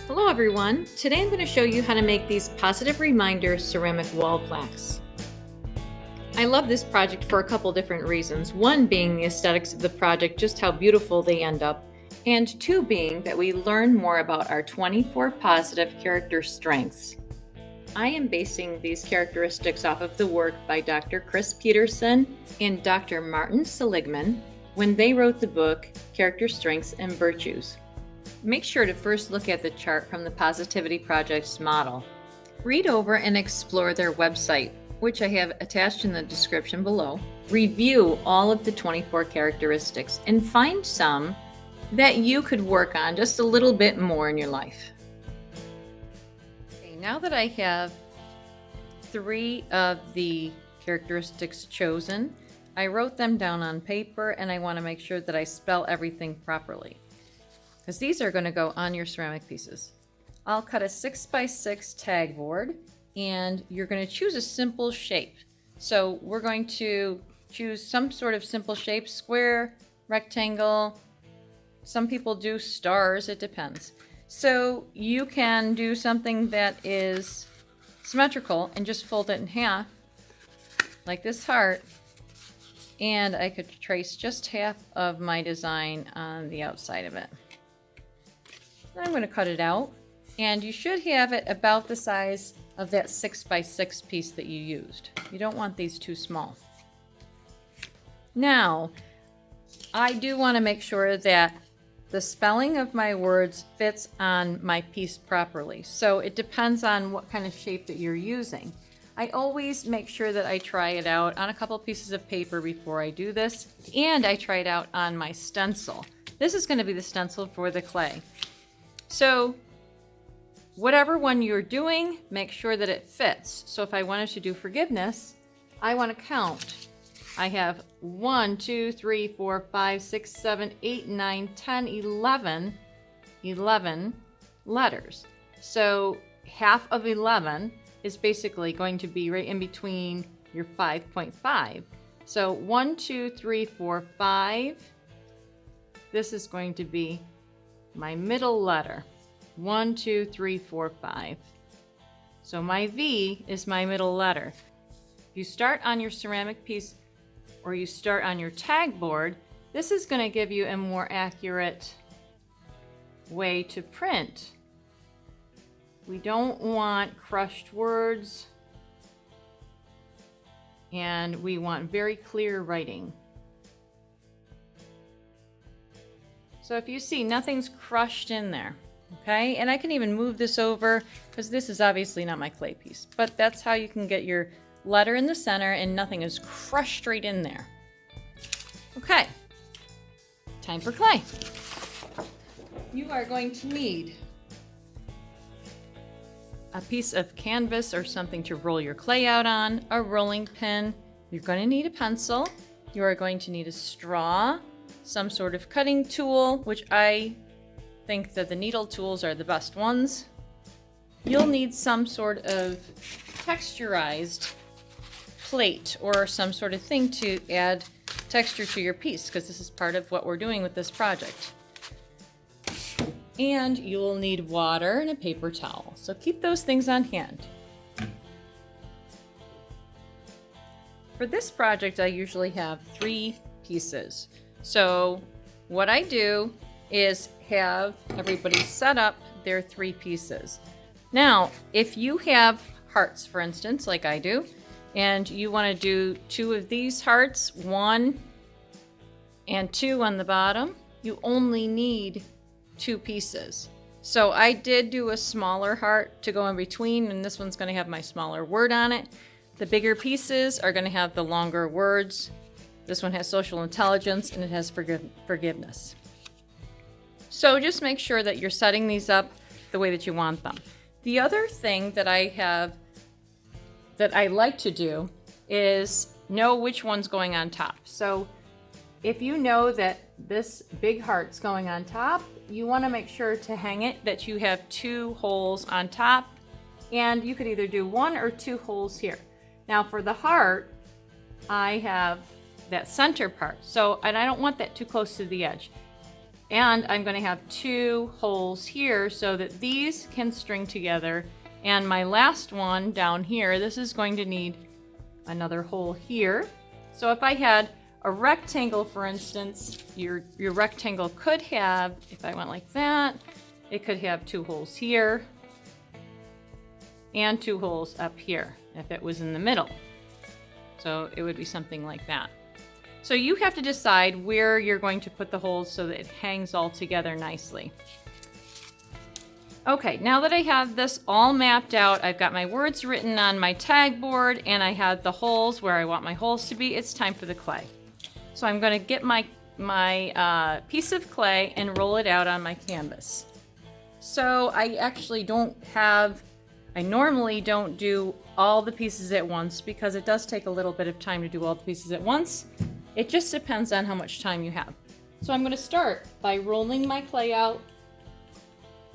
Hello everyone! Today I'm going to show you how to make these positive reminder ceramic wall plaques. I love this project for a couple different reasons. One being the aesthetics of the project, just how beautiful they end up, and two being that we learn more about our 24 positive character strengths. I am basing these characteristics off of the work by Dr. Chris Peterson and Dr. Martin Seligman when they wrote the book Character Strengths and Virtues. Make sure to first look at the chart from the Positivity Project's model. Read over and explore their website, which I have attached in the description below. Review all of the 24 characteristics and find some that you could work on just a little bit more in your life. Okay, now that I have 3 of the characteristics chosen, I wrote them down on paper and I want to make sure that I spell everything properly, because these are going to go on your ceramic pieces. I'll cut a 6x6 tag board, and you're going to choose a simple shape. So we're going to choose some sort of simple shape: square, rectangle. Some people do stars, it depends. So you can do something that is symmetrical and just fold it in half, like this heart, and I could trace just half of my design on the outside of it. I'm going to cut it out, and you should have it about the size of that 6x6 piece that you used. You don't want these too small. Now, I do want to make sure that the spelling of my words fits on my piece properly. So it depends on what kind of shape that you're using. I always make sure that I try it out on a couple pieces of paper before I do this, and I try it out on my stencil. This is going to be the stencil for the clay. So whatever one you're doing, make sure that it fits. So if I wanted to do forgiveness, I want to count. I have 1, 2, 3, 4, 5, 6, 7, 8, 9, 10, 11 letters. So half of 11 is basically going to be right in between your 5.5. So 1, 2, 3, 4, 5. This is going to be my middle letter. 1, 2, 3, 4, 5. So my V is my middle letter. If you start on your ceramic piece or you start on your tag board, this is going to give you a more accurate way to print. We don't want crushed words, and we want very clear writing. So if you see, nothing's crushed in there, okay? And I can even move this over, because this is obviously not my clay piece, but that's how you can get your letter in the center and nothing is crushed right in there. Okay, time for clay. You are going to need a piece of canvas or something to roll your clay out on, a rolling pin. You're going to need a pencil. You are going to need a straw, some sort of cutting tool, which I think that the needle tools are the best ones. You'll need some sort of texturized plate or some sort of thing to add texture to your piece, because this is part of what we're doing with this project. And you'll need water and a paper towel. So keep those things on hand. For this project, I usually have 3 pieces. So what I do is have everybody set up their 3 pieces. Now, if you have hearts, for instance, like I do, and you want to do 2 of these hearts, 1 and 2 on the bottom, you only need 2 pieces. So I did do a smaller heart to go in between, and this one's going to have my smaller word on it. The bigger pieces are going to have the longer words. This one has social intelligence, and it has forgiveness. So just make sure that you're setting these up the way that you want them. The other thing that I like to do is know which one's going on top. So if you know that this big heart's going on top, you want to make sure to hang it that you have 2 holes on top, and you could either do 1 or 2 holes here. Now for the heart, I have that center part, and I don't want that too close to the edge. And I'm going to have 2 holes here so that these can string together. And my last one down here, this is going to need another hole here. So if I had a rectangle, for instance, your rectangle could have, if I went like that, it could have 2 holes here and 2 holes up here if it was in the middle. So it would be something like that. So you have to decide where you're going to put the holes so that it hangs all together nicely. Okay, now that I have this all mapped out, I've got my words written on my tag board and I have the holes where I want my holes to be, it's time for the clay. So I'm going to get my piece of clay and roll it out on my canvas. So I actually I normally don't do all the pieces at once because it does take a little bit of time to do all the pieces at once. It just depends on how much time you have. So I'm going to start by rolling my clay out,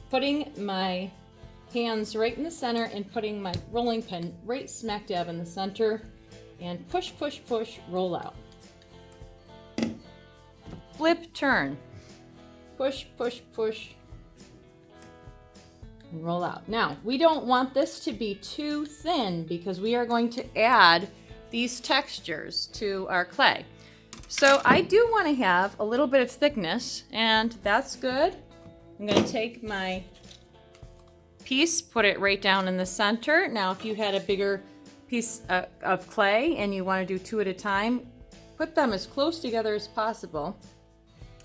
putting my hands right in the center and putting my rolling pin right smack dab in the center and push, push, push, roll out. Flip, turn, push, push, push, and roll out. Now, we don't want this to be too thin because we are going to add these textures to our clay. So I do want to have a little bit of thickness, and that's good. I'm going to take my piece, put it right down in the center. Now, if you had a bigger piece of clay and you want to do 2 at a time, put them as close together as possible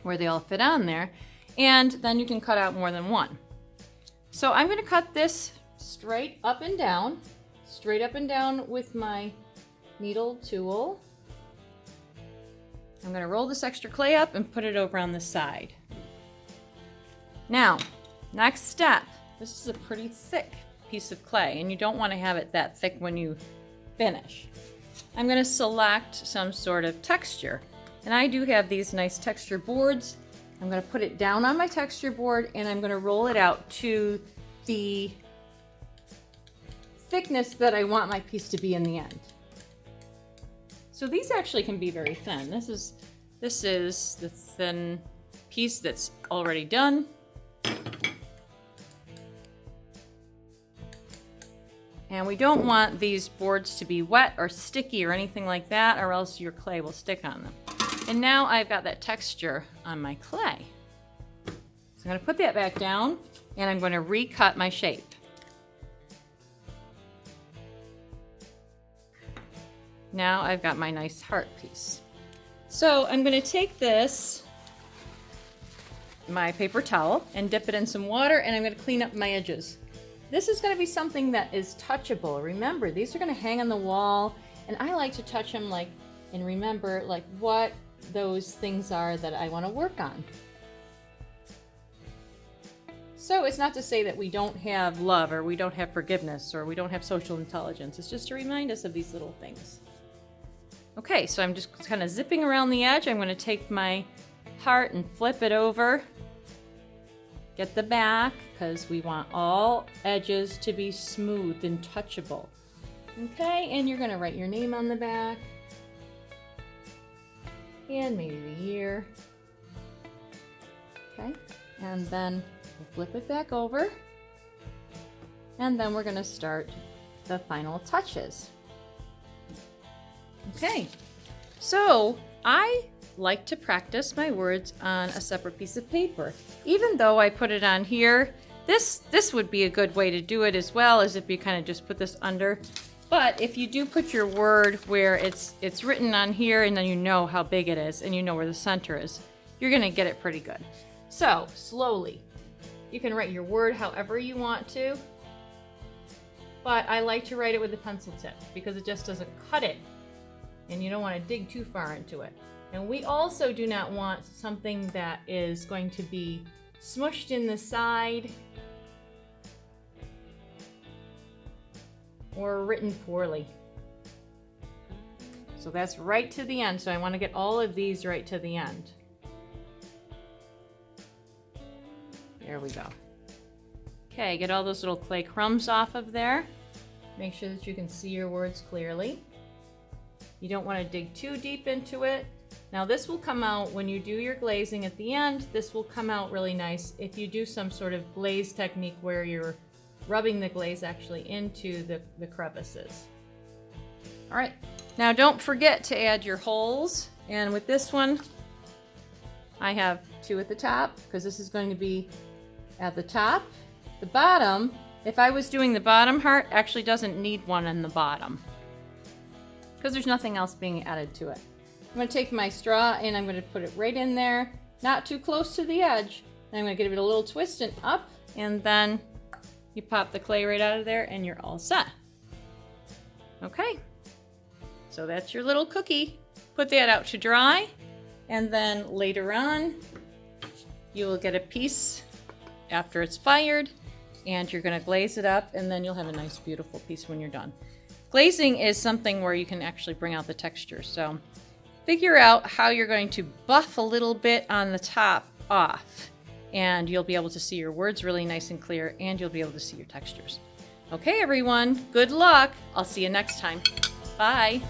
where they all fit on there, and then you can cut out more than one. So I'm going to cut this straight up and down with my needle tool. I'm going to roll this extra clay up and put it over on the side. Now, next step. This is a pretty thick piece of clay, and you don't want to have it that thick when you finish. I'm going to select some sort of texture, and I do have these nice texture boards. I'm going to put it down on my texture board, and I'm going to roll it out to the thickness that I want my piece to be in the end. So these actually can be very thin. This is the thin piece that's already done. And we don't want these boards to be wet or sticky or anything like that, or else your clay will stick on them. And now I've got that texture on my clay. So I'm going to put that back down, and I'm going to recut my shape. Now I've got my nice heart piece. So I'm going to take this, my paper towel, and dip it in some water, and I'm going to clean up my edges. This is going to be something that is touchable. Remember, these are going to hang on the wall, and I like to touch them and remember what those things are that I want to work on. So it's not to say that we don't have love, or we don't have forgiveness, or we don't have social intelligence. It's just to remind us of these little things. Okay, so I'm just kind of zipping around the edge. I'm going to take my heart and flip it over. Get the back, because we want all edges to be smooth and touchable. Okay, and you're going to write your name on the back. And maybe the year. Okay, and then we'll flip it back over. And then we're going to start the final touches. Okay, so I like to practice my words on a separate piece of paper. Even though I put it on here, this would be a good way to do it as well, as if you kind of just put this under. But if you do put your word where it's written on here, and then you know how big it is and you know where the center is, you're going to get it pretty good. So slowly, you can write your word however you want to, but I like to write it with a pencil tip because it just doesn't cut it, and you don't want to dig too far into it. And we also do not want something that is going to be smushed in the side or written poorly. So that's right to the end. So I want to get all of these right to the end. There we go. Okay, get all those little clay crumbs off of there. Make sure that you can see your words clearly. You don't want to dig too deep into it. Now this will come out when you do your glazing at the end. This will come out really nice if you do some sort of glaze technique where you're rubbing the glaze actually into the crevices. All right, now don't forget to add your holes. And with this one, I have 2 at the top because this is going to be at the top. The bottom, if I was doing the bottom heart, actually doesn't need one in the bottom because there's nothing else being added to it. I'm going to take my straw and I'm going to put it right in there, not too close to the edge. And I'm going to give it a little twist and up, and then you pop the clay right out of there and you're all set. Okay, so that's your little cookie. Put that out to dry, and then later on you will get a piece after it's fired, and you're going to glaze it up, and then you'll have a nice beautiful piece when you're done. Glazing is something where you can actually bring out the texture, so figure out how you're going to buff a little bit on the top off, and you'll be able to see your words really nice and clear, and you'll be able to see your textures. Okay, everyone, good luck. I'll see you next time. Bye.